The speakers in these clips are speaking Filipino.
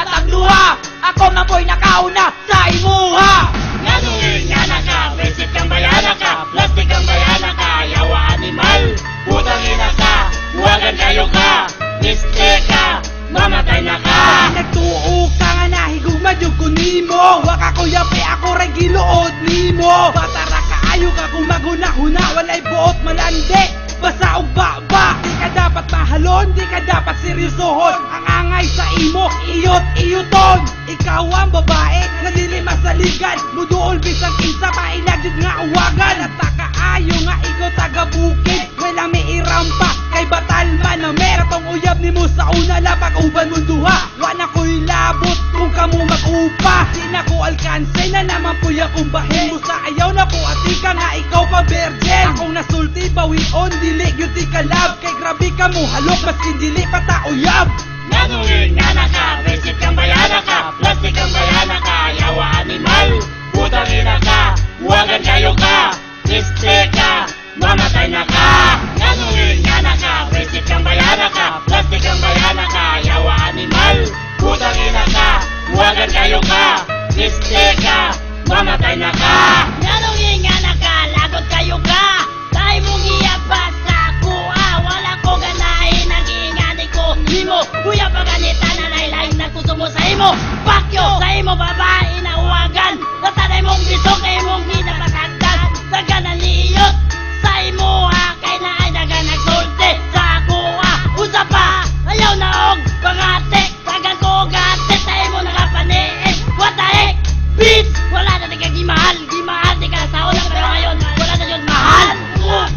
atang duha. Ako na boy nakauna sa imuha. Nganuin nga naka, visit kang bayana ka, plastic kang bayana ka, yawa animal, putang ina ka, huwagan kayo ka, mistake ka, mamatay na ka. Nagtuo ka nga nahigugmad yung kunimo. Waka ko yapi ako rin giluod nimo. Batara kaayo ka kung maghuna-huna, walay buot malandi, basa og baba. Di ka dapat mahalon, di ka dapat seryosohon. Ang angay sa imo, iyot-iyoton. Ikaw ang babae na dili masaligan, muduol bisang kinsa pailagid nga uwagan. At kaayo nga ikaw taga-bukid, wala may irampa kay batalman na meron uyab ni mo sa una lapag uban mo duha. Wana ko'y labot kung kamo mag-upa. Di na ko alkanse na naman puya kung bahin mo sa ayaw na po at ika nga ikaw pa virgin. Akong nasulti bawion dili yun di ka love, kay grabe ka mo halok maskin dili pa ta uyab. Nganuin nga naka, visit kang bayana ka, plastic kang bayana ka, yawa animal, putang ina ka, huwagan kayo ka, mistake ka, mamatay na ka. Nganuin nga naka, visit kang bayana ka, plastic kang bayana ka, yawa animal, putang ina ka, huwagan kayo ka, mistake ka, mamatay na ka. Nganuin nga naka, lagot kayo ka, tayo mong iyabas sa kuha, wala ko ganahin ang ingani ko, imo, kuya pa ganita na lain-lain na gusto mo sa imo, pakyo, sa imo babae na huwagan, natanay mong bisok, kay mong ginapasagdan, sa ganan niyot, sa imo ha, kay na ay naganagsulti, sa kuha, usa pa, ayaw na og, pangate, tagan ko gate, sa imo nakapaniin, what the heck, bitch, wala na nagkagimahal, gimahal, di ka sa ulang, pero ngayon, wala na yun mahal,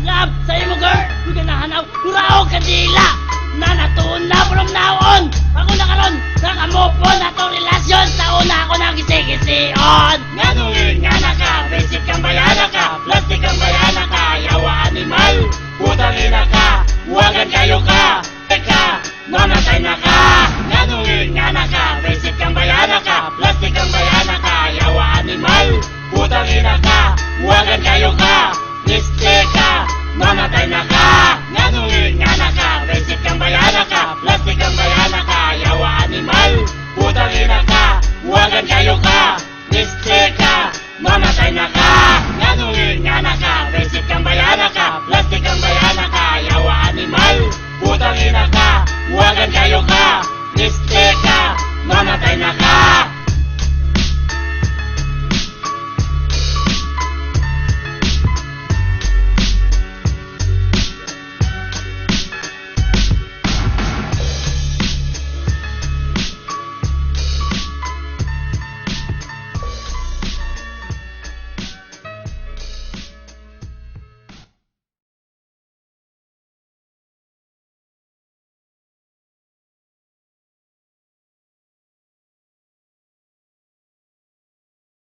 love, sa imo girl, huwag ka nahanaw, huraog kandila, na natuna from now on, ako na karon, nakamupo na tong relasyon, sa una ako nang gisi-gision. Nganuin nga naka, visit kang bayana ka, plastic kang bayana ka, yawa animal, putang ina ka, huwagan kayo ka, teka, mamatay na ka. Nganuin nga naka, visit kang bayana ka, plastic kang bayana ka, yawa animal, putang ina ka, huwagan kayo ka, mistake ka, mamatay na ka. Nganuin nga naka, visit kang bayana ka, plastic kang bayana ka, yawa animal, putang ina ka, huwagan kayo ka, mistake ka, mamatay na ka. Nganuin nga naka, visit kang bayana ka, plastic kang bayana ka, yawa animal, putang ina ka, huwagan kayo ka, mistake ka, mamatay na ka.